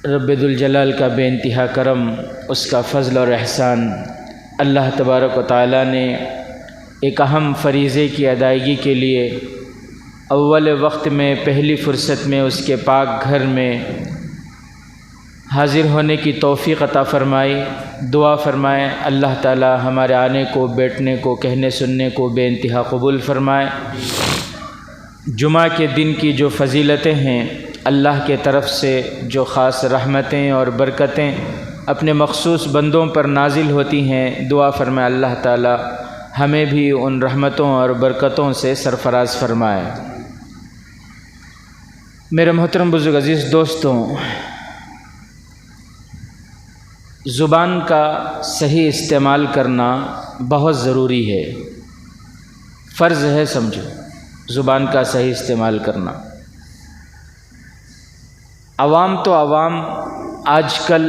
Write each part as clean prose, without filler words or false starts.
رب ذوالجلال کا بے انتہا کرم، اس کا فضل اور احسان، اللہ تبارک و تعالیٰ نے ایک اہم فریضے کی ادائیگی کے لیے اول وقت میں پہلی فرصت میں اس کے پاک گھر میں حاضر ہونے کی توفیق عطا فرمائی۔ دعا فرمائیں اللہ تعالیٰ ہمارے آنے کو، بیٹھنے کو، کہنے سننے کو بے انتہا قبول فرمائے۔ جمعہ کے دن کی جو فضیلتیں ہیں، اللہ کے طرف سے جو خاص رحمتیں اور برکتیں اپنے مخصوص بندوں پر نازل ہوتی ہیں، دعا فرمائے اللہ تعالیٰ ہمیں بھی ان رحمتوں اور برکتوں سے سرفراز فرمائے۔ میرے محترم بزرگ عزیز دوستوں، زبان کا صحیح استعمال کرنا بہت ضروری ہے، فرض ہے سمجھو زبان کا صحیح استعمال کرنا۔ عوام تو عوام، آج کل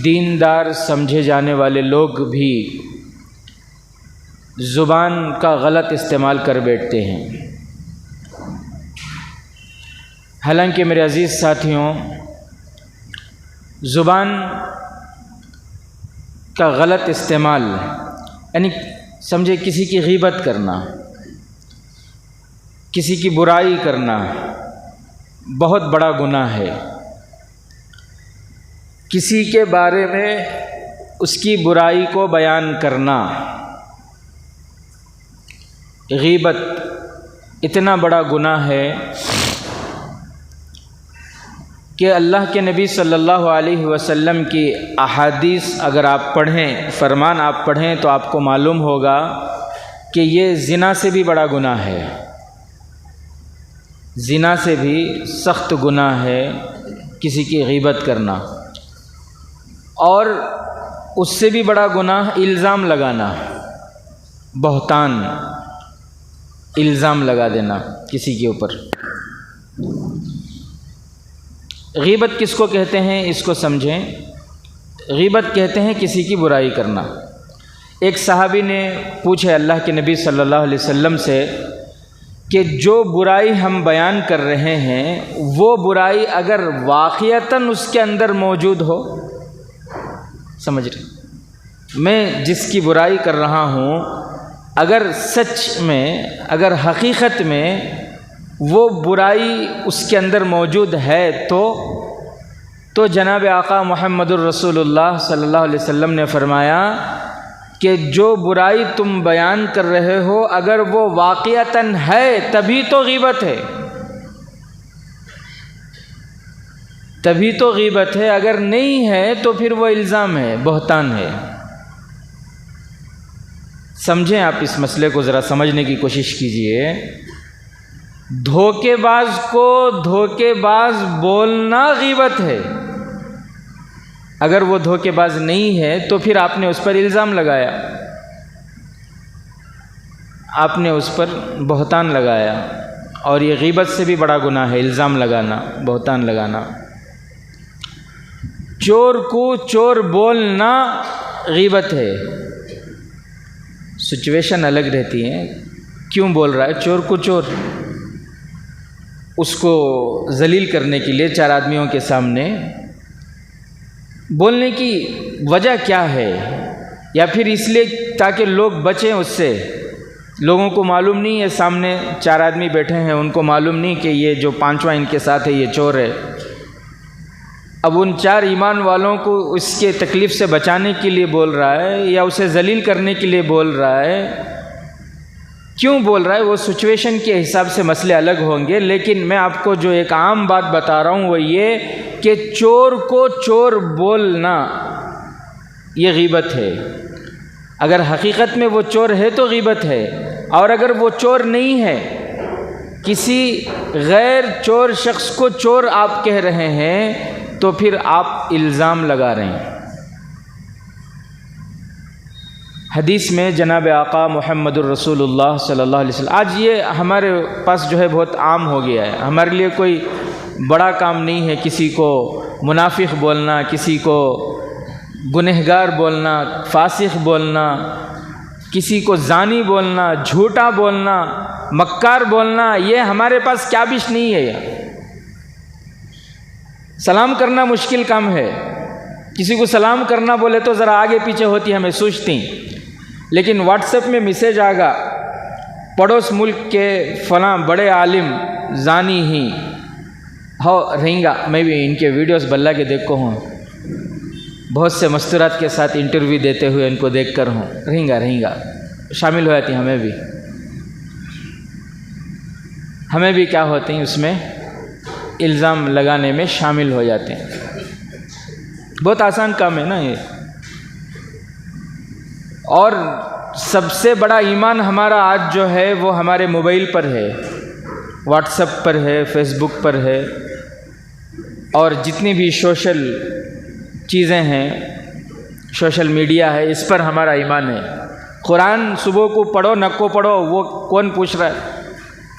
دیندار سمجھے جانے والے لوگ بھی زبان کا غلط استعمال کر بیٹھتے ہیں۔ حالانکہ میرے عزیز ساتھیوں، زبان کا غلط استعمال یعنی سمجھے کسی کی غیبت کرنا، کسی کی برائی کرنا بہت بڑا گناہ ہے۔ کسی کے بارے میں اس کی برائی کو بیان کرنا، غیبت اتنا بڑا گناہ ہے کہ اللہ کے نبی صلی اللہ علیہ وسلم کی احادیث اگر آپ پڑھیں، فرمان آپ پڑھیں تو آپ کو معلوم ہوگا کہ یہ زنا سے بھی بڑا گناہ ہے، زنا سے بھی سخت گناہ ہے کسی کی غیبت کرنا۔ اور اس سے بھی بڑا گناہ الزام لگانا، بہتان، الزام لگا دینا کسی کے اوپر۔ غیبت کس کو کہتے ہیں اس کو سمجھیں۔ غیبت کہتے ہیں کسی کی برائی کرنا۔ ایک صحابی نے پوچھے اللہ کے نبی صلی اللہ علیہ وسلم سے کہ جو برائی ہم بیان کر رہے ہیں وہ برائی اگر واقعتاً اس کے اندر موجود ہو، سمجھ رہے، میں جس کی برائی کر رہا ہوں اگر سچ میں، اگر حقیقت میں وہ برائی اس کے اندر موجود ہے تو جناب آقا محمد الرسول اللہ صلی اللہ علیہ وسلم نے فرمایا کہ جو برائی تم بیان کر رہے ہو اگر وہ واقعتاً ہے تبھی تو غیبت ہے، تبھی تو غیبت ہے، اگر نہیں ہے تو پھر وہ الزام ہے، بہتان ہے۔ سمجھیں، آپ اس مسئلے کو ذرا سمجھنے کی کوشش کیجئے۔ دھوکے باز کو دھوکے باز بولنا غیبت ہے، اگر وہ دھوکے باز نہیں ہے تو پھر آپ نے اس پر الزام لگایا، آپ نے اس پر بہتان لگایا، اور یہ غیبت سے بھی بڑا گناہ ہے الزام لگانا، بہتان لگانا۔ چور کو چور بولنا غیبت ہے۔ سچویشن الگ رہتی ہے، کیوں بول رہا ہے چور کو چور؟ اس کو ذلیل کرنے کے لیے چار آدمیوں کے سامنے بولنے کی وجہ کیا ہے؟ یا پھر اس لیے تاکہ لوگ بچیں اس سے؟ لوگوں کو معلوم نہیں ہے، سامنے چار آدمی بیٹھے ہیں، ان کو معلوم نہیں کہ یہ جو پانچواں ان کے ساتھ ہے یہ چور ہے۔ اب ان چار ایمان والوں کو اس کے تکلیف سے بچانے کے لیے بول رہا ہے یا اسے ذلیل کرنے کے لیے بول رہا ہے؟ کیوں بول رہا ہے؟ وہ سچویشن کے حساب سے مسئلے الگ ہوں گے، لیکن میں آپ کو جو ایک عام بات بتا رہا ہوں وہ یہ کہ چور کو چور بولنا یہ غیبت ہے۔ اگر حقیقت میں وہ چور ہے تو غیبت ہے، اور اگر وہ چور نہیں ہے، کسی غیر چور شخص کو چور آپ کہہ رہے ہیں تو پھر آپ الزام لگا رہے ہیں۔ حدیث میں جناب آقا محمد الرسول اللہ صلی اللہ علیہ وسلم، آج یہ ہمارے پاس جو ہے بہت عام ہو گیا ہے، ہمارے لیے کوئی بڑا کام نہیں ہے کسی کو منافق بولنا، کسی کو گنہگار بولنا، فاسق بولنا، کسی کو زانی بولنا، جھوٹا بولنا، مکار بولنا، یہ ہمارے پاس کیا بش نہیں ہے۔ سلام کرنا مشکل کام ہے، کسی کو سلام کرنا بولے تو ذرا آگے پیچھے ہوتی ہمیں سوچتی، لیکن واٹس ایپ میں میسیج آگا پڑوس ملک کے فلاں بڑے عالم زانی ہی ہو رہیں گا، میں بھی ان کے ویڈیوز بلّہ کے دیکھو ہوں، بہت سے مستورات کے ساتھ انٹرویو دیتے ہوئے ان کو دیکھ کر ہوں، رہیں گا شامل ہو جاتی، ہمیں بھی کیا ہوتے ہیں اس میں الزام لگانے میں شامل ہو جاتے ہیں۔ بہت آسان کام ہے نا یہ، اور سب سے بڑا ایمان ہمارا آج جو ہے وہ ہمارے موبائل پر ہے، واٹس ایپ پر ہے، فیس بک پر ہے، اور جتنی بھی سوشل چیزیں ہیں، سوشل میڈیا ہے، اس پر ہمارا ایمان ہے۔ قرآن صبح کو پڑھو نہ کو پڑھو وہ کون پوچھ رہا ہے،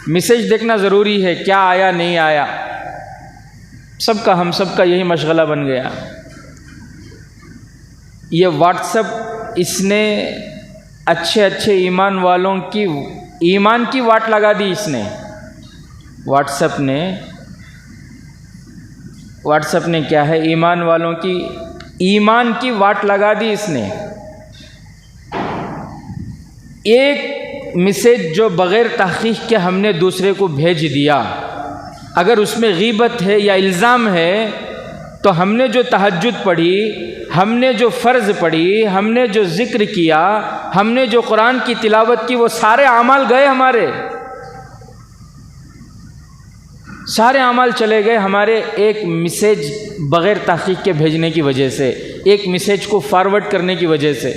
میسیج دیکھنا ضروری ہے، کیا آیا نہیں آیا، ہم سب کا یہی مشغلہ بن گیا۔ یہ واٹس ایپ اس نے اچھے ایمان والوں کی ایمان کی واٹ لگا دی، اس نے واٹس ایپ نے کیا ہے، ایمان والوں کی ایمان کی واٹ لگا دی اس نے۔ ایک میسیج جو بغیر تحقیق کے ہم نے دوسرے کو بھیج دیا، اگر اس میں غیبت ہے یا الزام ہے تو ہم نے جو تہجد پڑھی، ہم نے جو فرض پڑھی، ہم نے جو ذکر کیا، ہم نے جو قرآن کی تلاوت کی، وہ سارے اعمال گئے، ہمارے سارے اعمال چلے گئے ہمارے ایک میسیج بغیر تحقیق کے بھیجنے کی وجہ سے، ایک میسیج کو فارورڈ کرنے کی وجہ سے۔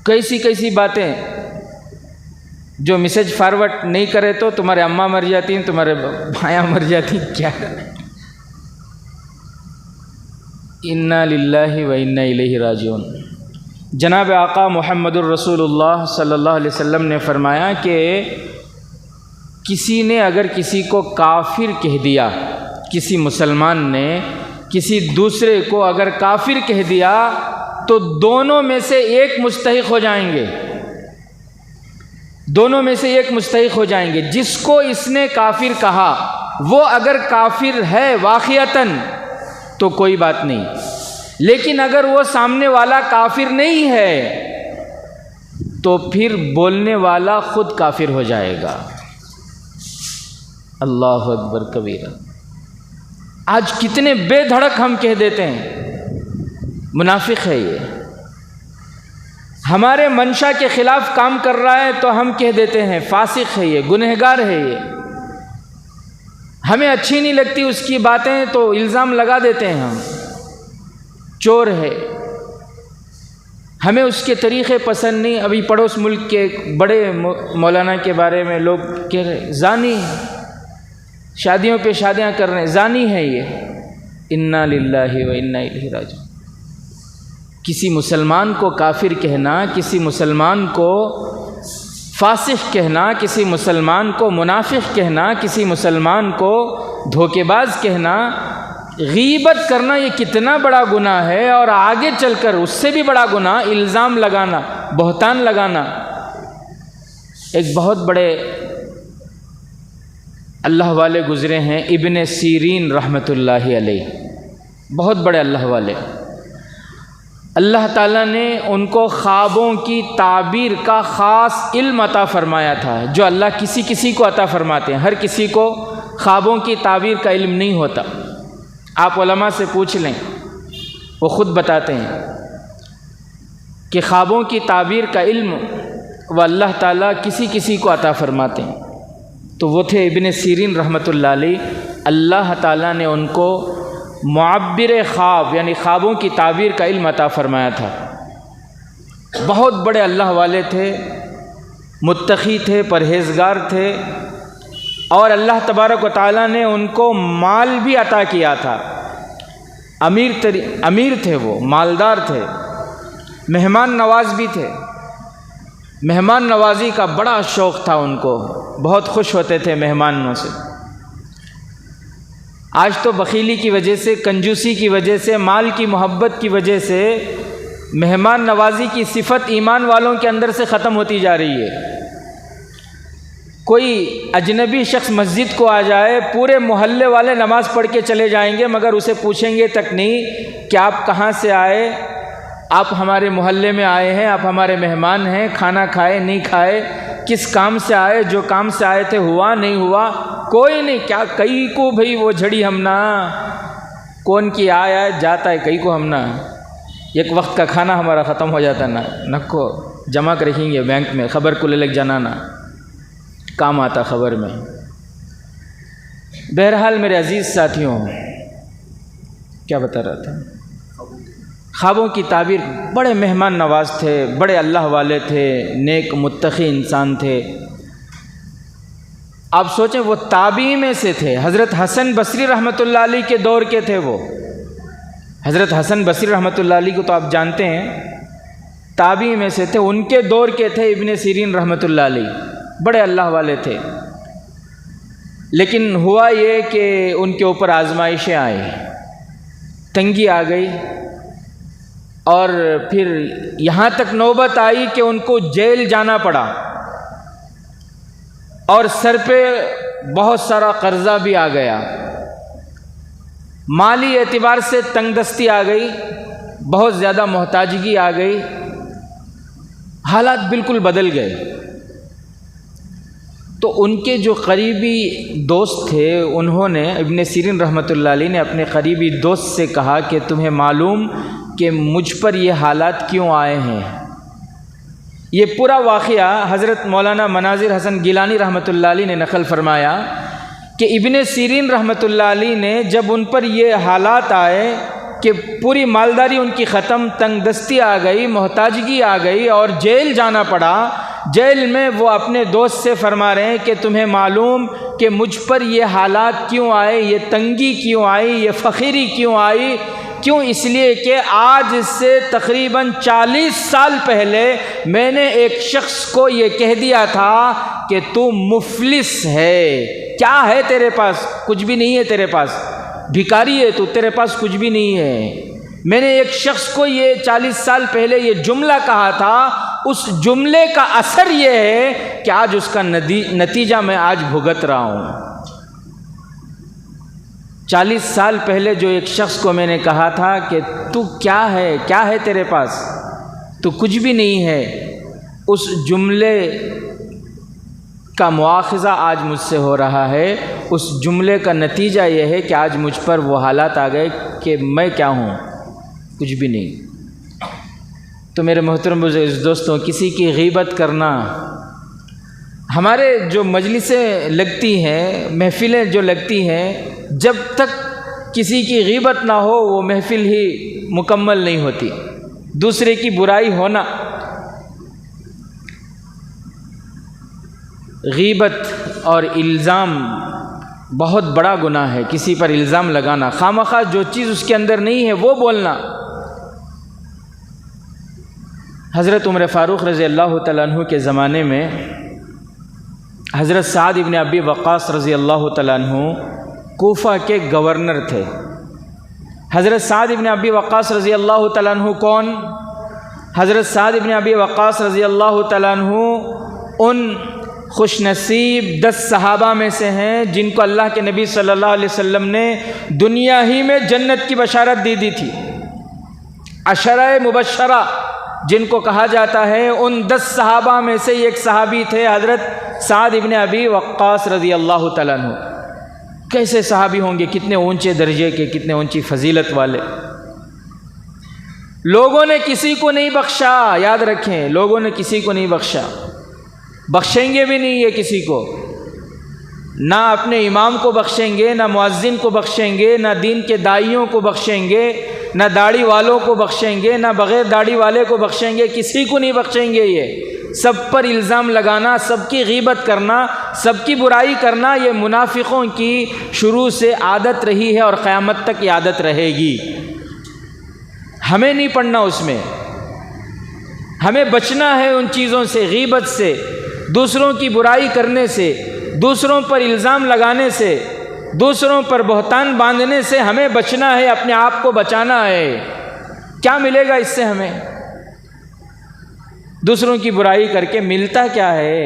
کیسی باتیں، جو میسیج فارورڈ نہیں کرے تو تمہارے اماں مر جاتی ہیں، تمہارے بھائیاں مر جاتی ہیں، کیا انا للہ و انا الیہ راجعون۔ جناب آقا محمد الرسول اللہ صلی اللہ علیہ وسلم نے فرمایا کہ کسی نے اگر کسی کو کافر کہہ دیا، کسی مسلمان نے کسی دوسرے کو اگر کافر کہہ دیا تو دونوں میں سے ایک مستحق ہو جائیں گے، مستحق ہو جائیں گے۔ جس کو اس نے کافر کہا وہ اگر کافر ہے واقعتاً تو کوئی بات نہیں، لیکن اگر وہ سامنے والا کافر نہیں ہے تو پھر بولنے والا خود کافر ہو جائے گا۔ اللہ اکبر کبیرہ۔ آج کتنے بے دھڑک ہم کہہ دیتے ہیں منافق ہے یہ، ہمارے منشا کے خلاف کام کر رہا ہے تو ہم کہہ دیتے ہیں فاسق ہے یہ، گنہگار ہے یہ، ہمیں اچھی نہیں لگتی اس کی باتیں تو الزام لگا دیتے ہیں ہم، چور ہے، ہمیں اس کے طریقے پسند نہیں۔ ابھی پڑوس ملک کے ایک بڑے مولانا کے بارے میں لوگ کہہ رہے زانی، شادیوں پہ شادیاں کر رہے ہیں، زانی ہے یہ۔ انا للہ و انا الیہ راجعون۔ کسی مسلمان کو کافر کہنا، کسی مسلمان کو فاسق کہنا، کسی مسلمان کو منافق کہنا، کسی مسلمان کو دھوکے باز کہنا، غیبت کرنا، یہ کتنا بڑا گناہ ہے، اور آگے چل کر اس سے بھی بڑا گناہ الزام لگانا، بہتان لگانا۔ ایک بہت بڑے اللہ والے گزرے ہیں، ابن سیرین رحمۃ اللہ علیہ، بہت بڑے اللہ والے۔ اللہ تعالیٰ نے ان کو خوابوں کی تعبیر کا خاص علم عطا فرمایا تھا، جو اللہ کسی کو عطا فرماتے ہیں۔ ہر کسی کو خوابوں کی تعبیر کا علم نہیں ہوتا، آپ علماء سے پوچھ لیں، وہ خود بتاتے ہیں کہ خوابوں کی تعبیر کا علم وہ اللہ تعالیٰ کسی کو عطا فرماتے ہیں۔ تو وہ تھے ابن سیرین رحمۃ اللہ علیہ، اللہ تعالیٰ نے ان کو معبر خواب یعنی خوابوں کی تعبیر کا علم عطا فرمایا تھا۔ بہت بڑے اللہ والے تھے، متقی تھے، پرہیزگار تھے، اور اللہ تبارک و تعالیٰ نے ان کو مال بھی عطا کیا تھا۔ امیر تھے، وہ مالدار تھے، مہمان نواز بھی تھے، مہمان نوازی کا بڑا شوق تھا ان کو، بہت خوش ہوتے تھے مہمانوں سے۔ آج تو بخیلی کی وجہ سے، کنجوسی کی وجہ سے، مال کی محبت کی وجہ سے مہمان نوازی کی صفت ایمان والوں کے اندر سے ختم ہوتی جا رہی ہے۔ کوئی اجنبی شخص مسجد کو آ جائے، پورے محلے والے نماز پڑھ کے چلے جائیں گے، مگر اسے پوچھیں گے تک نہیں کہ آپ کہاں سے آئے، آپ ہمارے محلے میں آئے ہیں، آپ ہمارے مہمان ہیں، کھانا کھائے نہیں کھائے، کس کام سے آئے، جو کام سے آئے تھے ہوا نہیں ہوا، کوئی نہیں. کیا کئی کو بھئی وہ جھڑی ہم نہ، کون کی آیا جاتا ہے کئی کو ہم نہ، ایک وقت کا کھانا ہمارا ختم ہو جاتا نا، نکو جمع رکھیں گے بینک میں، خبر کو لے لگ جانا نا، کام آتا خبر میں. بہرحال میرے عزیز ساتھیوں، کیا بتا رہا تھا، خوابوں کی تعبیر. بڑے مہمان نواز تھے، بڑے اللہ والے تھے، نیک متقی انسان تھے. آپ سوچیں وہ تابعی میں سے تھے. حضرت حسن بصری رحمۃ اللہ علیہ کے دور کے تھے وہ. حضرت حسن بصری رحمۃ اللہ علیہ کو تو آپ جانتے ہیں، تابعی میں سے تھے، ان کے دور کے تھے ابن سیرین رحمۃ اللہ علیہ. بڑے اللہ والے تھے، لیکن ہوا یہ کہ ان کے اوپر آزمائشیں آئی، تنگی آ گئی، اور پھر یہاں تک نوبت آئی کہ ان کو جیل جانا پڑا، اور سر پہ بہت سارا قرضہ بھی آ گیا، مالی اعتبار سے تنگ دستی آ گئی، بہت زیادہ محتاجگی آ گئی، حالات بالکل بدل گئے. تو ان کے جو قریبی دوست تھے، انہوں نے، ابن سیرین رحمۃ اللہ علیہ نے اپنے قریبی دوست سے کہا کہ تمہیں معلوم کہ مجھ پر یہ حالات کیوں آئے ہیں. یہ پورا واقعہ حضرت مولانا مناظر حسن گیلانی رحمۃ اللہ علیہ نے نقل فرمایا کہ ابن سیرین رحمۃ اللہ علیہ نے جب ان پر یہ حالات آئے کہ پوری مالداری ان کی ختم، تنگ دستی آ گئی، محتاجگی آ گئی اور جیل جانا پڑا، جیل میں وہ اپنے دوست سے فرما رہے ہیں کہ تمہیں معلوم کہ مجھ پر یہ حالات کیوں آئے، یہ تنگی کیوں آئی، یہ فقیری کیوں آئی. کیوں؟ اس لیے کہ آج سے تقریباً 40 سال پہلے میں نے ایک شخص کو یہ کہہ دیا تھا کہ تو مفلس ہے. کیا ہے تیرے پاس؟ کچھ بھی نہیں ہے تیرے پاس، بھکاری ہے تو، تیرے پاس کچھ بھی نہیں ہے. میں نے ایک شخص کو یہ 40 سال پہلے یہ جملہ کہا تھا، اس جملے کا اثر یہ ہے کہ آج اس کا نتیجہ میں آج بھگت رہا ہوں. 40 سال پہلے جو ایک شخص کو میں نے کہا تھا کہ تو کیا ہے تیرے پاس، تو کچھ بھی نہیں ہے، اس جملے کا مواخذہ آج مجھ سے ہو رہا ہے. اس جملے کا نتیجہ یہ ہے کہ آج مجھ پر وہ حالات آ گئے کہ میں کیا ہوں، کچھ بھی نہیں. تو میرے محترم عزیز دوستوں، کسی کی غیبت کرنا، ہمارے جو مجلسیں لگتی ہیں، محفلیں جو لگتی ہیں، جب تک کسی کی غیبت نہ ہو وہ محفل ہی مکمل نہیں ہوتی. دوسرے کی برائی ہونا، غیبت اور الزام بہت بڑا گناہ ہے. کسی پر الزام لگانا، خواہ جو چیز اس کے اندر نہیں ہے وہ بولنا. حضرت عمر فاروق رضی اللہ تعالیٰ عنہ کے زمانے میں حضرت سعد ابن ابی وقاص رضی اللہ تعالیٰ عنہ کوفہ کے گورنر تھے. حضرت سعد ابن ابی وقاص رضی اللہ تعالیٰ عنہ کون؟ حضرت سعد ابن ابی وقاص رضی اللہ تعالیٰ عنہ ان خوش نصیب 10 صحابہ میں سے ہیں جن کو اللہ کے نبی صلی اللہ علیہ وسلم نے دنیا ہی میں جنت کی بشارت دی تھی. عشرہ مبشرہ جن کو کہا جاتا ہے، ان 10 صحابہ میں سے ایک صحابی تھے حضرت سعد ابن ابی وقاص رضی اللہ تعالیٰ عنہ. کیسے صحابی ہوں گے، کتنے اونچے درجے کے، کتنے اونچی فضیلت والے. لوگوں نے کسی کو نہیں بخشا، یاد رکھیں، لوگوں نے کسی کو نہیں بخشا، بخشیں گے بھی نہیں یہ کسی کو. نہ اپنے امام کو بخشیں گے، نہ مؤذن کو بخشیں گے، نہ دین کے داعیوں کو بخشیں گے، نہ داڑھی والوں کو بخشیں گے، نہ بغیر داڑھی والے کو بخشیں گے، کسی کو نہیں بخشیں گے. یہ سب پر الزام لگانا، سب کی غیبت کرنا، سب کی برائی کرنا، یہ منافقوں کی شروع سے عادت رہی ہے اور قیامت تک یہ عادت رہے گی. ہمیں نہیں پڑنا اس میں، ہمیں بچنا ہے ان چیزوں سے، غیبت سے، دوسروں کی برائی کرنے سے، دوسروں پر الزام لگانے سے، دوسروں پر بہتان باندھنے سے ہمیں بچنا ہے، اپنے آپ کو بچانا ہے. کیا ملے گا اس سے ہمیں؟ دوسروں کی برائی کر کے ملتا کیا ہے؟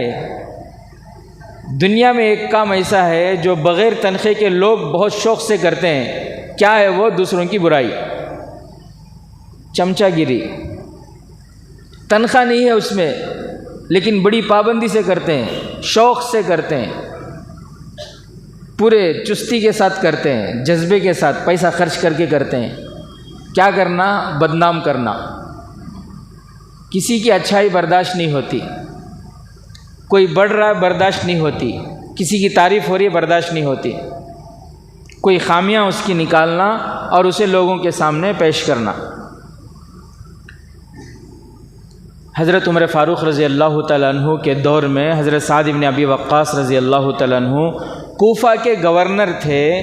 دنیا میں ایک کام ایسا ہے جو بغیر تنخواہ کے لوگ بہت شوق سے کرتے ہیں. کیا ہے وہ؟ دوسروں کی برائی، چمچہ گیری. تنخواہ نہیں ہے اس میں، لیکن بڑی پابندی سے کرتے ہیں، شوق سے کرتے ہیں، پورے چستی کے ساتھ کرتے ہیں، جذبے کے ساتھ پیسہ خرچ کر کے کرتے ہیں. کیا کرنا؟ بدنام کرنا. کسی کی اچھائی برداشت نہیں ہوتی، کوئی بڑھ رہا ہے برداشت نہیں ہوتی، کسی کی تعریف ہو رہی ہے برداشت نہیں ہوتی، کوئی خامیاں اس کی نکالنا اور اسے لوگوں کے سامنے پیش کرنا. حضرت عمر فاروق رضی اللہ تعالیٰ عنہ کے دور میں حضرت سعد بن ابی وقاص رضی اللہ تعالیٰ عنہ کوفہ کے گورنر تھے.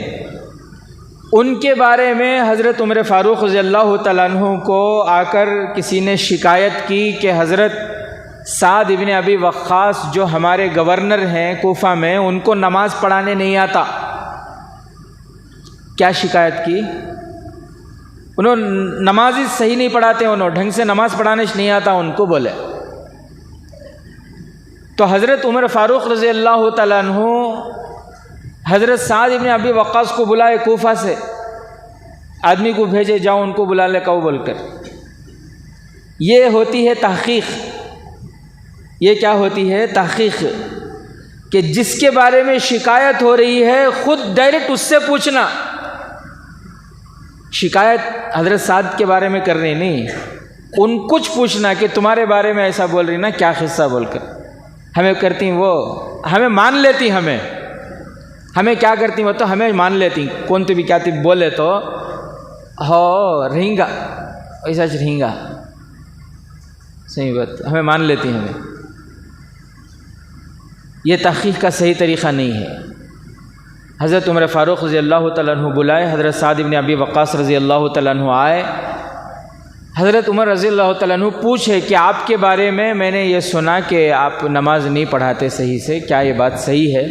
ان کے بارے میں حضرت عمر فاروق رضی اللہ تعالیٰ عنہ کو آ کر کسی نے شکایت کی کہ حضرت سعد بن ابی وقاص جو ہمارے گورنر ہیں کوفہ میں، ان کو نماز پڑھانے نہیں آتا. کیا شکایت کی؟ انہوں نماز صحیح نہیں پڑھاتے، انہوں ڈھنگ سے نماز پڑھانے نہیں آتا ان کو بولے. تو حضرت عمر فاروق رضی اللہ تعالیٰ عنہ حضرت سعد بن ابی وقاص کو بلائے کوفہ سے، آدمی کو بھیجے جاؤ ان کو بلا لے کہو بول کر. یہ ہوتی ہے تحقیق. یہ کیا ہوتی ہے؟ تحقیق. کہ جس کے بارے میں شکایت ہو رہی ہے خود ڈائریکٹ اس سے پوچھنا. شکایت حضرت سعد کے بارے میں کر رہی نہیں، ان کچھ پوچھنا کہ تمہارے بارے میں ایسا بول رہی نا، کیا قصہ بول کر ہمیں کرتی وہ، ہمیں مان لیتی، ہمیں کیا کرتی وہ تو ہمیں مان لیتی. کون تو بھی کیا تھی بولے تو ہو رہیں گا ایسا رہیں گا، صحیح بات، ہمیں مان لیتی. ہمیں یہ تحقیق کا صحیح طریقہ نہیں ہے. حضرت عمر فاروق رضی اللہ تعالیٰ عنہ بلائے، حضرت سعد بن ابی وقاص رضی اللہ تعالیٰ عنہ آئے. حضرت عمر رضی اللہ تعالیٰ عنہ پوچھے کہ آپ کے بارے میں نے یہ سنا کہ آپ نماز نہیں پڑھاتے صحیح سے، کیا یہ بات صحیح ہے؟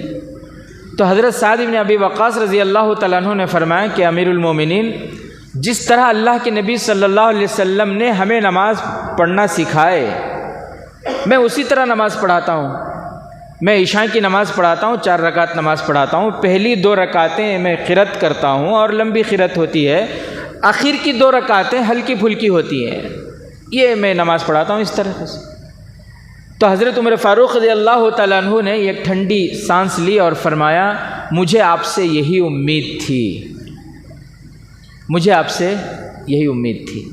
تو حضرت سعد بن ابی وقاص رضی اللہ تعالیٰ عنہ نے فرمایا کہ امیر المومنین، جس طرح اللہ کے نبی صلی اللہ علیہ وسلم نے ہمیں نماز پڑھنا سکھائے، میں اسی طرح نماز پڑھاتا ہوں. میں عشاء کی نماز پڑھاتا ہوں، 4 رکعت نماز پڑھاتا ہوں. پہلی 2 رکعتیں میں قرات کرتا ہوں اور لمبی قرات ہوتی ہے، آخر کی 2 رکعتیں ہلکی پھلکی ہوتی ہیں. یہ میں نماز پڑھاتا ہوں اس طرح سے. تو حضرت عمر فاروق رضی اللہ تعالیٰ عنہ نے ایک ٹھنڈی سانس لی اور فرمایا مجھے آپ سے یہی امید تھی، مجھے آپ سے یہی امید تھی.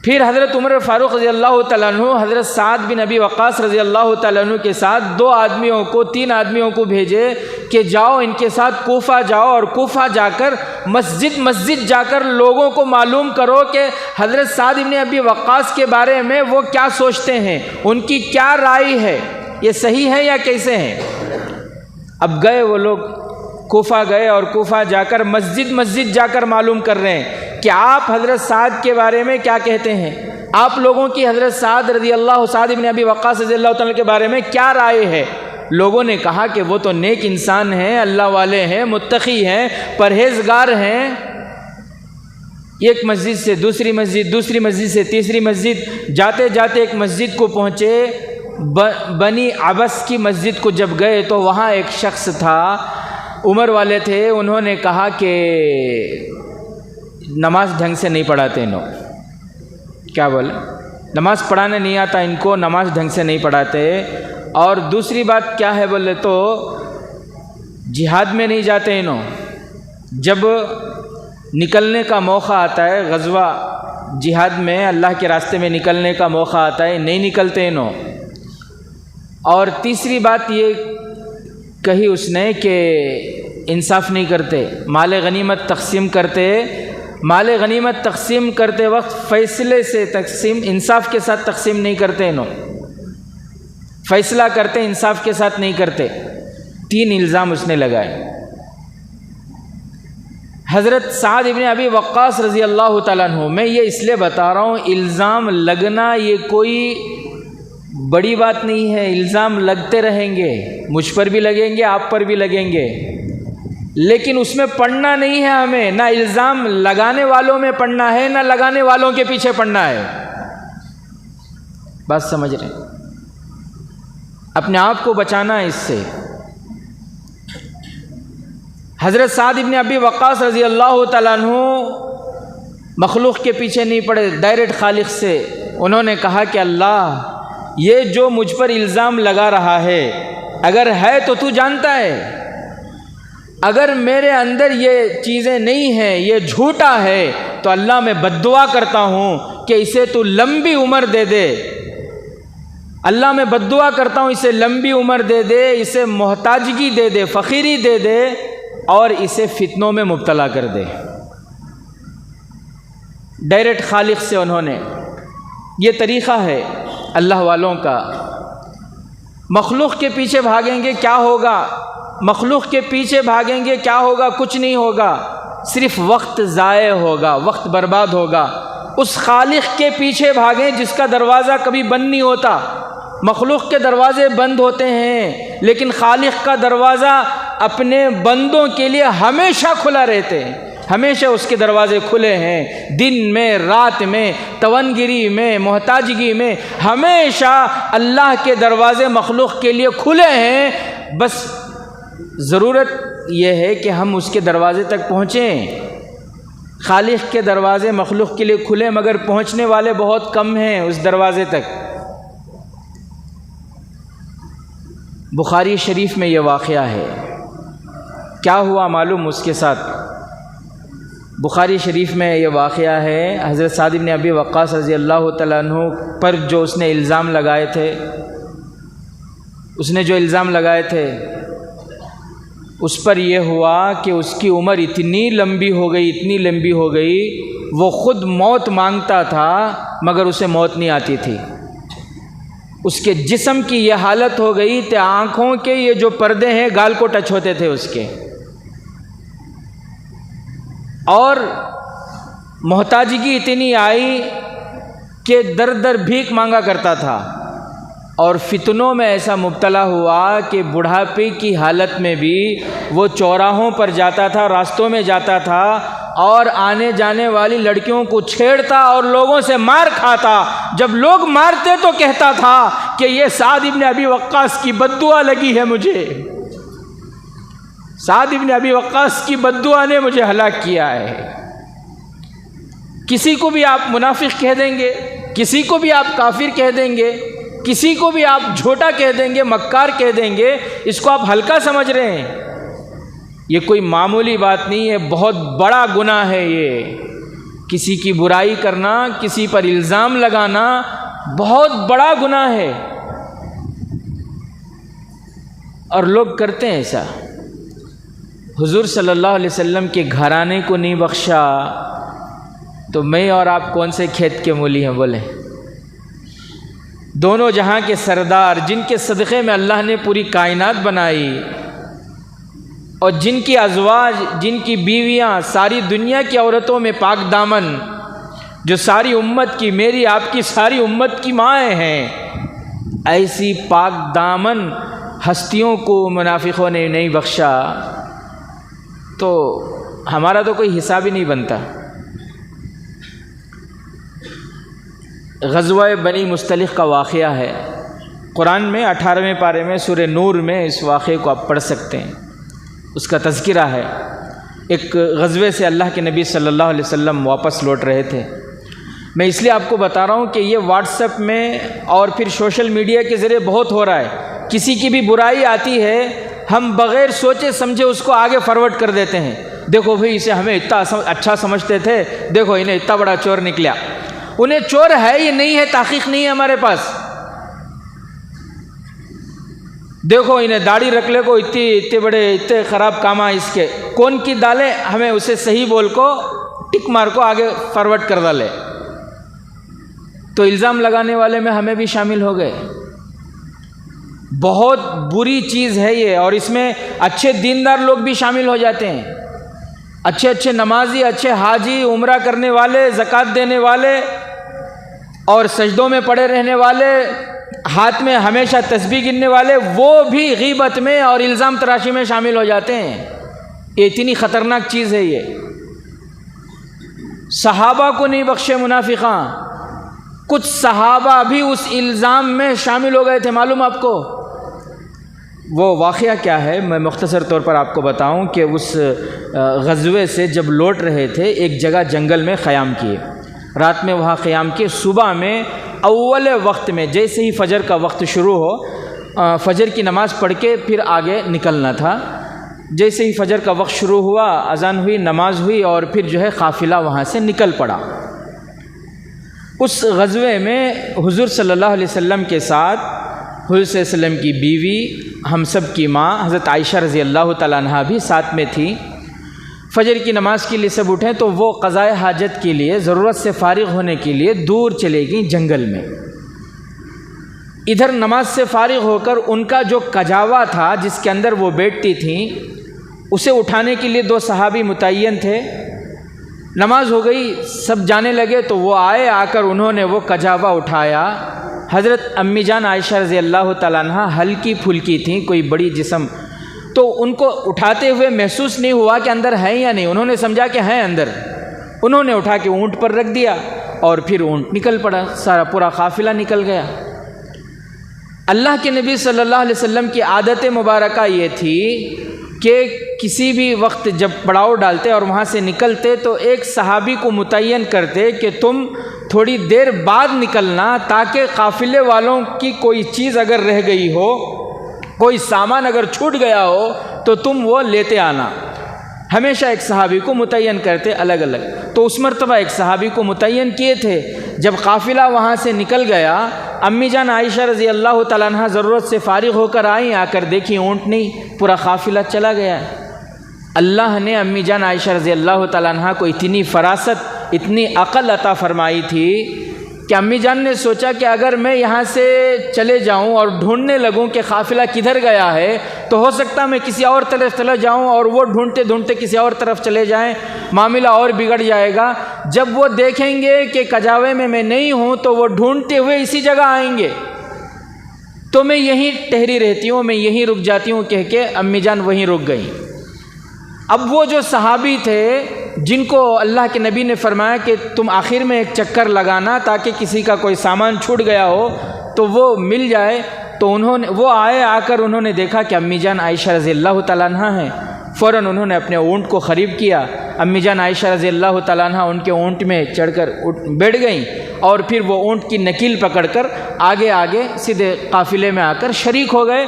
پھر حضرت عمر فاروق رضی اللہ تعالیٰ عنہ حضرت سعد بن ابی وقاص رضی اللہ تعالیٰ عنہ کے ساتھ 3 آدمیوں کو بھیجے کہ جاؤ ان کے ساتھ کوفہ جاؤ، اور کوفہ جا کر مسجد جا کر لوگوں کو معلوم کرو کہ حضرت سعد بن ابی وقاص کے بارے میں وہ کیا سوچتے ہیں، ان کی کیا رائے ہے، یہ صحیح ہے یا کیسے ہیں. اب گئے وہ لوگ، کوفہ گئے اور کوفہ جا کر مسجد جا کر معلوم کر رہے ہیں کہ آپ حضرت سعد کے بارے میں کیا کہتے ہیں، آپ لوگوں کی حضرت سعد بن ابی وقاص رضی اللہ تعالیٰ کے بارے میں کیا رائے ہے. لوگوں نے کہا کہ وہ تو نیک انسان ہیں، اللہ والے ہیں، متقی ہیں، پرہیزگار ہیں. ایک مسجد سے دوسری مسجد سے تیسری مسجد، جاتے جاتے ایک مسجد کو پہنچے، بنی عبس کی مسجد کو جب گئے تو وہاں ایک شخص تھا، عمر والے تھے. انہوں نے کہا کہ نماز ڈھنگ سے نہیں پڑھاتے انہوں. کیا بولے؟ نماز پڑھانے نہیں آتا ان کو، نماز ڈھنگ سے نہیں پڑھاتے. اور دوسری بات کیا ہے بولے تو جہاد میں نہیں جاتے انہوں. جب نکلنے کا موقع آتا ہے، غزوہ جہاد میں اللہ کے راستے میں نکلنے کا موقع آتا ہے، نہیں نکلتے انہوں. اور تیسری بات یہ کہی اس نے کہ انصاف نہیں کرتے، مال غنیمت تقسیم کرتے وقت فیصلے سے تقسیم، انصاف کے ساتھ تقسیم نہیں کرتے انہوں. فیصلہ کرتے، انصاف کے ساتھ نہیں کرتے. 3 الزام اس نے لگائے. حضرت سعد بن ابی وقاص رضی اللہ تعالیٰ عنہ، میں یہ اس لیے بتا رہا ہوں، الزام لگنا یہ کوئی بڑی بات نہیں ہے. الزام لگتے رہیں گے، مجھ پر بھی لگیں گے، آپ پر بھی لگیں گے، لیکن اس میں پڑھنا نہیں ہے ہمیں. نہ الزام لگانے والوں میں پڑھنا ہے، نہ لگانے والوں کے پیچھے پڑھنا ہے. بات سمجھ رہے ہیں؟ اپنے آپ کو بچانا ہے اس سے. حضرت سعد ابن ابی وقاص رضی اللہ تعالیٰ عنہ مخلوق کے پیچھے نہیں پڑے، ڈائریکٹ خالق سے انہوں نے کہا کہ اللہ یہ جو مجھ پر الزام لگا رہا ہے اگر ہے تو تو جانتا ہے، اگر میرے اندر یہ چیزیں نہیں ہیں، یہ جھوٹا ہے، تو اللہ میں بد دعا کرتا ہوں کہ اسے تو لمبی عمر دے دے، اللہ میں بد دعا کرتا ہوں اسے لمبی عمر دے دے، اسے محتاجگی دے دے، فقیری دے دے، اور اسے فتنوں میں مبتلا کر دے۔ ڈائریکٹ خالق سے انہوں نے، یہ طریقہ ہے اللہ والوں کا۔ مخلوق کے پیچھے بھاگیں گے کیا ہوگا؟ مخلوق کے پیچھے بھاگیں گے کیا ہوگا؟ کچھ نہیں ہوگا، صرف وقت ضائع ہوگا، وقت برباد ہوگا۔ اس خالق کے پیچھے بھاگیں جس کا دروازہ کبھی بند نہیں ہوتا۔ مخلوق کے دروازے بند ہوتے ہیں لیکن خالق کا دروازہ اپنے بندوں کے لیے ہمیشہ کھلا رہتے ہیں، ہمیشہ اس کے دروازے کھلے ہیں، دن میں، رات میں، تونگری میں، محتاجگی میں، ہمیشہ اللہ کے دروازے مخلوق کے لیے کھلے ہیں۔ بس ضرورت یہ ہے کہ ہم اس کے دروازے تک پہنچیں۔ خالق کے دروازے مخلوق کے لیے کھلے مگر پہنچنے والے بہت کم ہیں اس دروازے تک۔ بخاری شریف میں یہ واقعہ ہے، کیا ہوا معلوم اس کے ساتھ؟ بخاری شریف میں یہ واقعہ ہے، حضرت سعد بن ابی وقاص رضی اللہ تعالیٰ عنہ پر جو اس نے الزام لگائے تھے، اس نے جو الزام لگائے تھے اس پر یہ ہوا کہ اس کی عمر اتنی لمبی ہو گئی، اتنی لمبی ہو گئی، وہ خود موت مانگتا تھا مگر اسے موت نہیں آتی تھی۔ اس کے جسم کی یہ حالت ہو گئی کہ آنکھوں کے یہ جو پردے ہیں گال کو ٹچ ہوتے تھے اس کے، اور محتاجگی اتنی آئی کہ در در بھیک مانگا کرتا تھا، اور فتنوں میں ایسا مبتلا ہوا کہ بڑھاپے کی حالت میں بھی وہ چوراہوں پر جاتا تھا، راستوں میں جاتا تھا اور آنے جانے والی لڑکیوں کو چھیڑتا اور لوگوں سے مار کھاتا۔ جب لوگ مارتے تو کہتا تھا کہ یہ سعد ابن ابی وقاص کی بد دعا لگی ہے مجھے، سعد ابن ابی وقاص کی بد دعا نے مجھے ہلاک کیا ہے۔ کسی کو بھی آپ منافق کہہ دیں گے، کسی کو بھی آپ کافر کہہ دیں گے، کسی کو بھی آپ جھوٹا کہہ دیں گے، مکار کہہ دیں گے، اس کو آپ ہلکا سمجھ رہے ہیں۔ یہ کوئی معمولی بات نہیں ہے، بہت بڑا گناہ ہے یہ۔ کسی کی برائی کرنا، کسی پر الزام لگانا بہت بڑا گناہ ہے، اور لوگ کرتے ہیں ایسا۔ حضور صلی اللہ علیہ وسلم کے گھرانے کو نہیں بخشا تو میں اور آپ کون سے کھیت کے مولی ہیں بولیں؟ دونوں جہاں کے سردار، جن کے صدقے میں اللہ نے پوری کائنات بنائی، اور جن کی ازواج، جن کی بیویاں ساری دنیا کی عورتوں میں پاک دامن، جو ساری امت کی، میری آپ کی ساری امت کی مائیں ہیں، ایسی پاک دامن ہستیوں کو منافقوں نے نہیں بخشا تو ہمارا تو کوئی حساب ہی نہیں بنتا۔ غزوہ بنی مصطلق کا واقعہ ہے، قرآن میں 18ویں پارے میں سورہ نور میں اس واقعے کو آپ پڑھ سکتے ہیں، اس کا تذکرہ ہے۔ ایک غزوے سے اللہ کے نبی صلی اللہ علیہ وسلم واپس لوٹ رہے تھے۔ میں اس لیے آپ کو بتا رہا ہوں کہ یہ واٹس ایپ میں اور پھر سوشل میڈیا کے ذریعے بہت ہو رہا ہے۔ کسی کی بھی برائی آتی ہے، ہم بغیر سوچے سمجھے اس کو آگے فارورڈ کر دیتے ہیں، دیکھو بھئی اسے ہمیں اتنا اچھا سمجھتے تھے، دیکھو انہیں اتنا بڑا چور نکلا۔ انہیں چور ہے یہ نہیں ہے، تحقیق نہیں ہے ہمارے پاس۔ دیکھو انہیں داڑھی رکھ لے کو اتنے بڑے اتنے خراب کام آئے اس کے، کون کی ڈالے، ہمیں اسے صحیح بول کو ٹک مار کو آگے فارورڈ کر ڈالے، تو الزام لگانے والے میں ہمیں بھی شامل ہو گئے۔ بہت بری چیز ہے یہ، اور اس میں اچھے دیندار لوگ بھی شامل ہو جاتے ہیں، اچھے اچھے نمازی، اچھے حاجی، عمرہ کرنے والے، زکوٰۃ دینے والے اور سجدوں میں پڑے رہنے والے، ہاتھ میں ہمیشہ تسبیح گننے والے، وہ بھی غیبت میں اور الزام تراشی میں شامل ہو جاتے ہیں۔ یہ اتنی خطرناک چیز ہے یہ۔ صحابہ کو نہیں بخشے منافقاں، کچھ صحابہ بھی اس الزام میں شامل ہو گئے تھے، معلوم آپ کو؟ وہ واقعہ کیا ہے میں مختصر طور پر آپ کو بتاؤں کہ اس غزوے سے جب لوٹ رہے تھے ایک جگہ جنگل میں قیام کیے، رات میں وہاں قیام کیے، صبح میں اول وقت میں جیسے ہی فجر کا وقت شروع ہو فجر کی نماز پڑھ کے پھر آگے نکلنا تھا۔ جیسے ہی فجر کا وقت شروع ہوا، اذان ہوئی، نماز ہوئی اور پھر جو ہے قافلہ وہاں سے نکل پڑا۔ اس غزوے میں حضور صلی اللہ علیہ وسلم کے ساتھ حضور صلی اللہ علیہ وسلم کی بیوی، ہم سب کی ماں حضرت عائشہ رضی اللہ تعالیٰ عنہا بھی ساتھ میں تھی۔ فجر کی نماز کے لیے سب اٹھیں تو وہ قضائے حاجت کے لیے، ضرورت سے فارغ ہونے کے لیے دور چلے گئیں جنگل میں۔ ادھر نماز سے فارغ ہو کر ان کا جو کجاوا تھا جس کے اندر وہ بیٹھتی تھیں، اسے اٹھانے کے لیے 2 صحابی متعین تھے۔ نماز ہو گئی، سب جانے لگے تو وہ آئے، آ کر انہوں نے وہ کجاوا اٹھایا۔ حضرت امی جان عائشہ رضی اللہ تعالیٰ عنہ ہلکی پھلکی تھیں، کوئی بڑی جسم، تو ان کو اٹھاتے ہوئے محسوس نہیں ہوا کہ اندر ہے یا نہیں، انہوں نے سمجھا کہ ہے اندر۔ انہوں نے اٹھا کے اونٹ پر رکھ دیا اور پھر اونٹ نکل پڑا، سارا پورا قافلہ نکل گیا۔ اللہ کے نبی صلی اللہ علیہ وسلم کی عادت مبارکہ یہ تھی کہ کسی بھی وقت جب پڑاؤ ڈالتے اور وہاں سے نکلتے تو ایک صحابی کو متعین کرتے کہ تم تھوڑی دیر بعد نکلنا، تاکہ قافلے والوں کی کوئی چیز اگر رہ گئی ہو، کوئی سامان اگر چھوٹ گیا ہو تو تم وہ لیتے آنا۔ ہمیشہ ایک صحابی کو متعین کرتے الگ الگ، تو اس مرتبہ ایک صحابی کو متعین کیے تھے۔ جب قافلہ وہاں سے نکل گیا، امی جان عائشہ رضی اللہ تعالیٰ عنہ ضرورت سے فارغ ہو کر آئیں، آ کر دیکھی اونٹ نہیں، پورا قافلہ چلا گیا۔ اللہ نے امی جان عائشہ رضی اللہ تعالیٰ عنہ کو اتنی فراست، اتنی عقل عطا فرمائی تھی کہ امی جان نے سوچا کہ اگر میں یہاں سے چلے جاؤں اور ڈھونڈنے لگوں کہ قافلہ کدھر گیا ہے تو ہو سکتا میں کسی اور طرف چلا جاؤں اور وہ ڈھونڈتے ڈھونڈتے کسی اور طرف چلے جائیں، معاملہ اور بگڑ جائے گا۔ جب وہ دیکھیں گے کہ کجاوے میں نہیں ہوں تو وہ ڈھونڈتے ہوئے اسی جگہ آئیں گے، تو میں یہیں ٹہری رہتی ہوں، میں یہیں رک جاتی ہوں کہہ کے امی جان وہیں رک گئیں۔ اب وہ جو صحابی تھے جن کو اللہ کے نبی نے فرمایا کہ تم آخر میں ایک چکر لگانا تاکہ کسی کا کوئی سامان چھوٹ گیا ہو تو وہ مل جائے، تو وہ آئے، آ کر انہوں نے دیکھا کہ امی جان عائشہ رضی اللہ تعالیٰ عنہ ہیں۔ فوراً انہوں نے اپنے اونٹ کو قریب کیا، امی جان عائشہ رضی اللہ تعالیٰ عنہ ان کے اونٹ میں چڑھ کر بیٹھ گئیں اور پھر وہ اونٹ کی نکیل پکڑ کر آگے آگے سیدھے قافلے میں آ کر شریک ہو گئے۔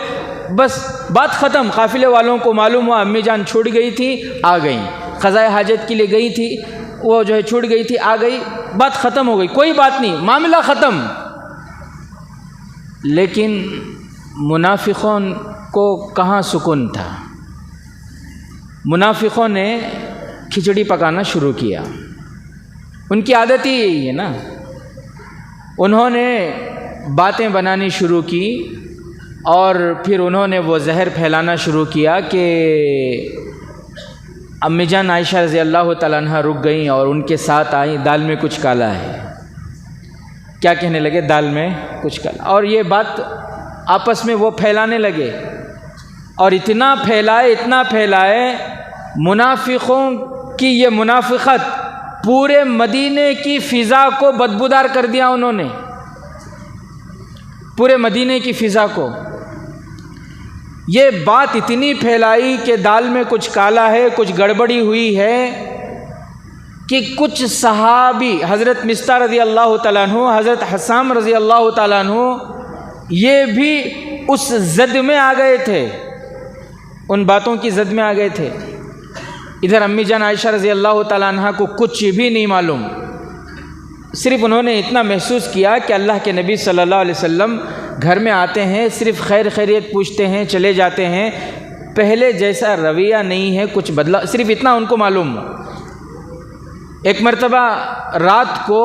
بس بات ختم، قافلے والوں کو معلوم ہوا امی جان چھوٹ گئی تھی، آ گئیں، قضائے حاجت کے لیے گئی تھی، وہ جو ہے چھوٹ گئی تھی، آ گئی، بات ختم ہو گئی، کوئی بات نہیں، معاملہ ختم۔ لیکن منافقوں کو کہاں سکون تھا؟ منافقوں نے کھچڑی پکانا شروع کیا۔ ان کی عادت ہی یہی ہے نا، انہوں نے باتیں بنانی شروع کی اور پھر انہوں نے وہ زہر پھیلانا شروع کیا کہ امی جان عائشہ رضی اللہ تعالیٰ عنہ رک گئیں اور ان کے ساتھ آئیں، دال میں کچھ کالا ہے۔ کیا کہنے لگے؟ دال میں کچھ کالا، اور یہ بات آپس میں وہ پھیلانے لگے اور اتنا پھیلائے منافقوں کی یہ منافقت پورے مدینے کی فضا کو بدبودار کر دیا۔ انہوں نے پورے مدینے کی فضا کو یہ بات اتنی پھیلائی کہ دال میں کچھ کالا ہے، کچھ گڑبڑی ہوئی ہے، کہ کچھ صحابی حضرت مستہ رضی اللہ تعالیٰ عنہ، حضرت حسام رضی اللہ تعالیٰ عنہ، یہ بھی اس زد میں آ گئے تھے، ان باتوں کی زد میں آ گئے تھے۔ ادھر امی جان عائشہ رضی اللہ تعالیٰ عنہ کو کچھ بھی نہیں معلوم، صرف انہوں نے اتنا محسوس کیا کہ اللہ کے نبی صلی اللہ علیہ وسلم گھر میں آتے ہیں، صرف خیر خیریت پوچھتے ہیں، چلے جاتے ہیں، پہلے جیسا رویہ نہیں ہے، کچھ بدلا، صرف اتنا ان کو معلوم۔ ایک مرتبہ رات کو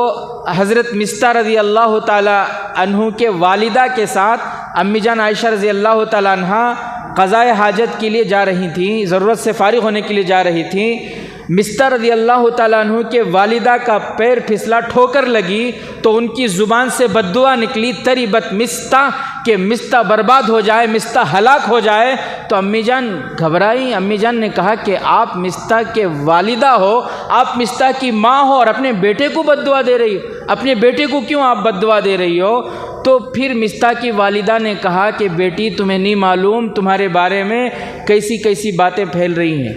حضرت مستہ رضی اللہ تعالیٰ عنہ کے والدہ کے ساتھ امی جان عائشہ رضی اللہ تعالیٰ عنہ قضائے حاجت کے لیے جا رہی تھیں، ضرورت سے فارغ ہونے کے لیے جا رہی تھیں۔ مستہ رضی اللہ تعالیٰ عنہ کے والدہ کا پیر پھسلا، ٹھوکر لگی تو ان کی زبان سے بد دعا نکلی، تریبت مستہ، کہ مستہ برباد ہو جائے، مستہ ہلاک ہو جائے۔ تو امی جان گھبرائی، امی جان نے کہا کہ آپ مستہ کے والدہ ہو، آپ مستہ کی ماں ہو اور اپنے بیٹے کو بد دعا دے رہی ہو، اپنے بیٹے کو کیوں آپ بد دعا دے رہی ہو؟ تو پھر مستاح کی والدہ نے کہا کہ بیٹی تمہیں نہیں معلوم تمہارے بارے میں کیسی کیسی باتیں پھیل رہی ہیں۔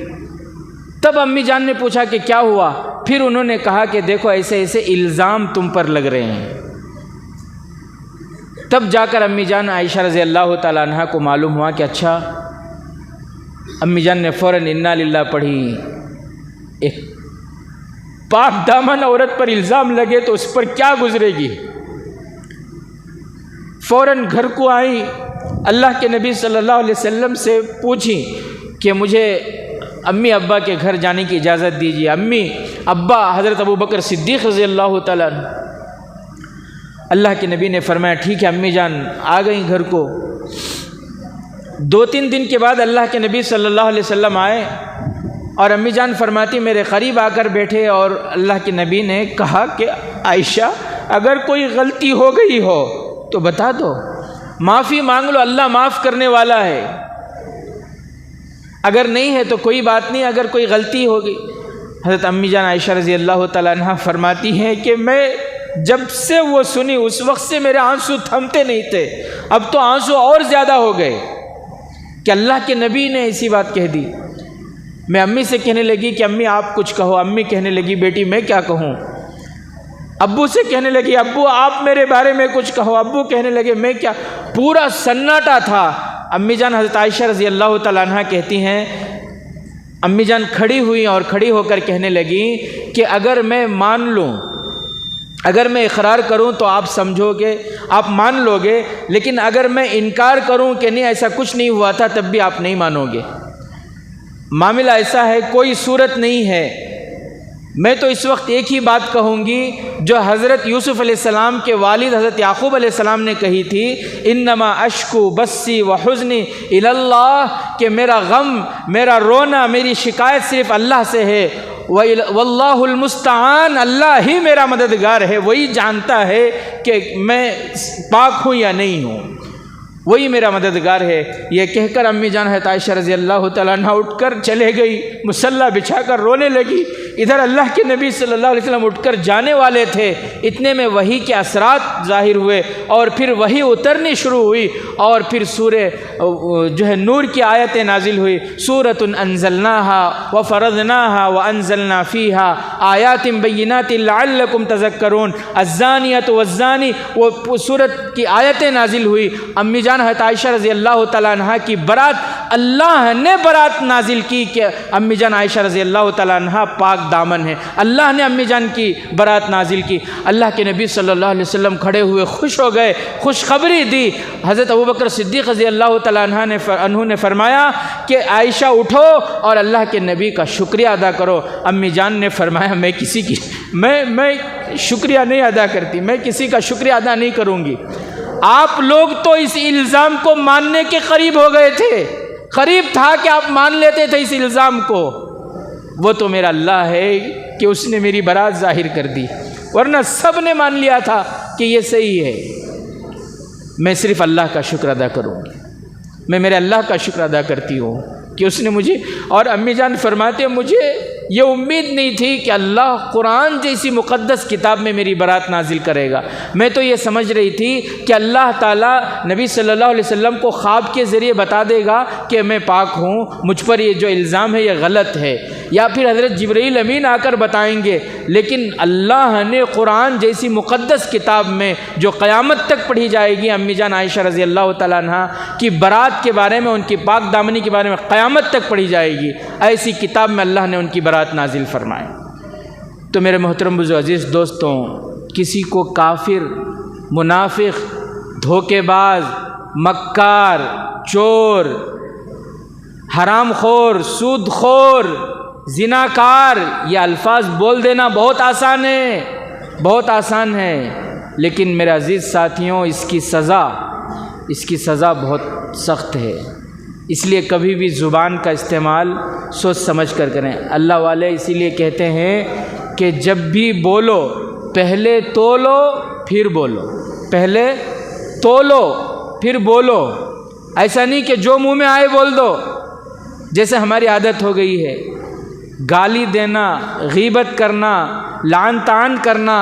تب امی جان نے پوچھا کہ کیا ہوا؟ پھر انہوں نے کہا کہ دیکھو ایسے ایسے الزام تم پر لگ رہے ہیں۔ تب جا کر امی جان عائشہ رضی اللہ تعالیٰ عنہ کو معلوم ہوا کہ اچھا۔ امی جان نے فوراً انا للہ پڑھی۔ ایک پاک دامن عورت پر الزام لگے تو اس پر کیا گزرے گی۔ فوراً گھر کو آئی، اللہ کے نبی صلی اللہ علیہ وسلم سے پوچھی کہ مجھے امی ابا کے گھر جانے کی اجازت دیجیے۔ امی ابا حضرت ابوبکر صدیق رضی اللہ تعالیٰ عنہ۔ اللہ کے نبی نے فرمایا ٹھیک ہے، امی جان آ گئیں گھر کو۔ 2-3 دن کے بعد اللہ کے نبی صلی اللہ علیہ وسلم آئے اور امی جان فرماتی میرے قریب آ کر بیٹھے اور اللہ کے نبی نے کہا کہ عائشہ اگر کوئی غلطی ہو گئی ہو تو بتا دو، معافی مانگ لو، اللہ معاف کرنے والا ہے، اگر نہیں ہے تو کوئی بات نہیں، اگر کوئی غلطی ہوگی۔ حضرت امی جان عائشہ رضی اللہ تعالیٰ عنہ فرماتی ہیں کہ میں جب سے وہ سنی اس وقت سے میرے آنسو تھمتے نہیں تھے، اب تو آنسو اور زیادہ ہو گئے کہ اللہ کے نبی نے ایسی بات کہہ دی۔ میں امی سے کہنے لگی کہ امی آپ کچھ کہو، امی کہنے لگی بیٹی میں کیا کہوں۔ ابو سے کہنے لگی ابو آپ میرے بارے میں کچھ کہو، ابو کہنے لگے میں کیا، پورا سناٹا تھا۔ امی جان حضرت عائشہ رضی اللہ تعالیٰ عنہ کہتی ہیں امی جان کھڑی ہوئی اور کھڑی ہو کر کہنے لگی کہ اگر میں مان لوں، اگر میں اقرار کروں تو آپ سمجھو گے، آپ مان لو گے، لیکن اگر میں انکار کروں کہ نہیں ایسا کچھ نہیں ہوا تھا تب بھی آپ نہیں مانو گے۔ معاملہ ایسا ہے، کوئی صورت نہیں ہے۔ میں تو اس وقت ایک ہی بات کہوں گی جو حضرت یوسف علیہ السلام کے والد حضرت یعقوب علیہ السلام نے کہی تھی، انما اشکو بسی و حزنی الی اللہ، کہ میرا غم، میرا رونا، میری شکایت صرف اللہ سے ہے، واللہ المستعان، اللہ ہی میرا مددگار ہے، وہی جانتا ہے کہ میں پاک ہوں یا نہیں ہوں، وہی میرا مددگار ہے۔ یہ کہہ کر امی جان حضرت عائشہ رضی اللہ تعالیٰ عنہ اٹھ کر چلے گئی، مصلی بچھا کر رونے لگی۔ ادھر اللہ کے نبی صلی اللہ علیہ وسلم اٹھ کر جانے والے تھے، اتنے میں وحی کے اثرات ظاہر ہوئے اور پھر وحی اترنی شروع ہوئی اور پھر سورہ جو ہے نور کی آیتیں نازل ہوئی، سورۃ انزلناها وفرضناها وانزلنا فیها آیات بینات لعلکم تذکرون، الزانیۃ والزانی، وہ سورت کی آیتیں نازل ہوئی۔ امی جان حضرت عائشہ رضی اللہ تعالیٰ عنہ کی برات، اللہ نے برات نازل کی کہ امی جان عائشہ رضی اللہ تعالیٰ عنہ پاک دامن ہے، اللہ نے امی جان کی برات نازل کی۔ اللہ کے نبی صلی اللہ علیہ وسلم کھڑے ہوئے خوش ہو گئے، خوشخبری دی۔ حضرت ابوبکر صدیق رضی اللہ تعالیٰ عنہ نے فرمایا کہ عائشہ اٹھو اور اللہ کے نبی کا شکریہ ادا کرو۔ امی جان نے فرمایا میں کسی کی میں شکریہ نہیں ادا کرتی، میں کسی کا شکریہ ادا نہیں کروں گی۔ آپ لوگ تو اس الزام کو ماننے کے قریب ہو گئے تھے، قریب تھا کہ آپ مان لیتے تھے اس الزام کو، وہ تو میرا اللہ ہے کہ اس نے میری برات ظاہر کر دی، ورنہ سب نے مان لیا تھا کہ یہ صحیح ہے۔ میں صرف اللہ کا شکر ادا کروں گی، میں میرے اللہ کا شکر ادا کرتی ہوں کہ اس نے مجھے، اور امی جان فرماتے ہیں مجھے یہ امید نہیں تھی کہ اللہ قرآن جیسی مقدس کتاب میں میری برات نازل کرے گا۔ میں تو یہ سمجھ رہی تھی کہ اللہ تعالیٰ نبی صلی اللہ علیہ وسلم کو خواب کے ذریعے بتا دے گا کہ میں پاک ہوں، مجھ پر یہ جو الزام ہے یہ غلط ہے، یا پھر حضرت جبرائیل امین آ کر بتائیں گے، لیکن اللہ نے قرآن جیسی مقدس کتاب میں جو قیامت تک پڑھی جائے گی امی جان عائشہ رضی اللہ تعالیٰ عنہ کی برات کے بارے میں، ان کی پاک دامنی کے بارے میں قیامت تک پڑھی جائے گی، ایسی کتاب میں اللہ نے ان کی برات نازل فرمائے۔ تو میرے محترم بزرگ عزیز دوستوں، کسی کو کافر، منافق، دھوکے باز، مکار، چور، حرام خور، سود خور، زناکار، یہ الفاظ بول دینا بہت آسان ہے، بہت آسان ہے، لیکن میرے عزیز ساتھیوں اس کی سزا بہت سخت ہے۔ اس لیے کبھی بھی زبان کا استعمال سوچ سمجھ کر کریں۔ اللہ والے اسی لیے کہتے ہیں کہ جب بھی بولو پہلے تولو پھر بولو، پہلے تولو پھر بولو، ایسا نہیں کہ جو منہ میں آئے بول دو، جیسے ہماری عادت ہو گئی ہے، گالی دینا، غیبت کرنا، لعن طعن کرنا،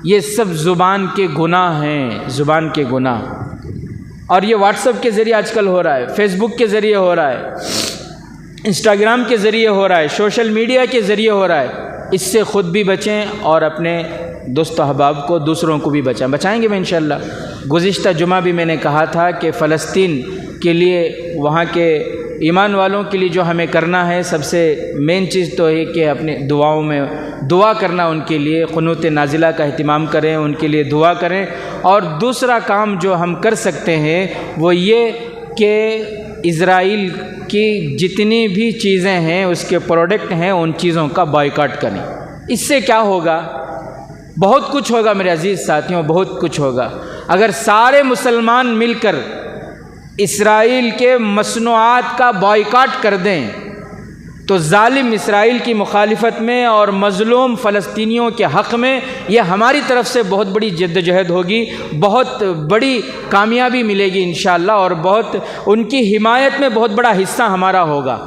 یہ سب زبان کے گناہ ہیں، زبان کے گناہ. اور یہ واٹس ایپ کے ذریعے آج کل ہو رہا ہے، فیس بک کے ذریعے ہو رہا ہے، انسٹاگرام کے ذریعے ہو رہا ہے، سوشل میڈیا کے ذریعے ہو رہا ہے. اس سے خود بھی بچیں اور اپنے دوست و احباب کو، دوسروں کو بھی بچائیں گے میں انشاءاللہ. گزشتہ جمعہ بھی میں نے کہا تھا کہ فلسطین کے لیے، وہاں کے ایمان والوں کے لیے جو ہمیں کرنا ہے، سب سے مین چیز تو ہے کہ اپنے دعاؤں میں دعا کرنا، ان کے لیے قنوت نازلہ کا اہتمام کریں، ان کے لیے دعا کریں. اور دوسرا کام جو ہم کر سکتے ہیں وہ یہ کہ اسرائیل کی جتنی بھی چیزیں ہیں، اس کے پروڈکٹ ہیں، ان چیزوں کا بائیکاٹ کریں. اس سے کیا ہوگا؟ بہت کچھ ہوگا میرے عزیز ساتھیوں، بہت کچھ ہوگا. اگر سارے مسلمان مل کر اسرائیل کے مصنوعات کا بائیکاٹ کر دیں تو ظالم اسرائیل کی مخالفت میں اور مظلوم فلسطینیوں کے حق میں یہ ہماری طرف سے بہت بڑی جدوجہد ہوگی، بہت بڑی کامیابی ملے گی انشاءاللہ، اور بہت ان کی حمایت میں بہت بڑا حصہ ہمارا ہوگا.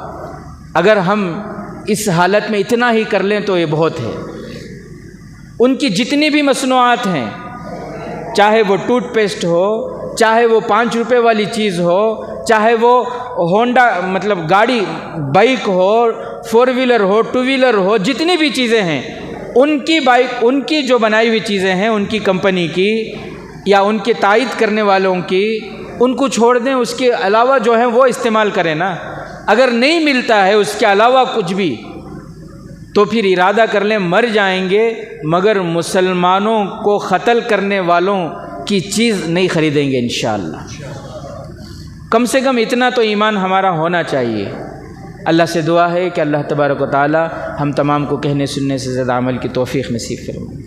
اگر ہم اس حالت میں اتنا ہی کر لیں تو یہ بہت ہے. ان کی جتنی بھی مصنوعات ہیں، چاہے وہ ٹوتھ پیسٹ ہو، چاہے وہ 5 روپے والی چیز ہو، چاہے وہ ہونڈا مطلب گاڑی بائک ہو، 4 ویلر ہو، 2 ویلر ہو، جتنی بھی چیزیں ہیں، ان کی بائک، ان کی جو بنائی ہوئی چیزیں ہیں، ان کی کمپنی کی یا ان کے تائید کرنے والوں کی، ان کو چھوڑ دیں. اس کے علاوہ جو ہے وہ استعمال کریں نا. اگر نہیں ملتا ہے اس کے علاوہ کچھ بھی تو پھر ارادہ کر لیں مر جائیں گے، مگر مسلمانوں کو قتل کرنے والوں کی چیز نہیں خریدیں گے انشاءاللہ. کم سے کم اتنا تو ایمان ہمارا ہونا چاہیے. اللہ سے دعا ہے کہ اللہ تبارک و تعالی ہم تمام کو کہنے سننے سے زیادہ عمل کی توفیق نصیب فرمائے.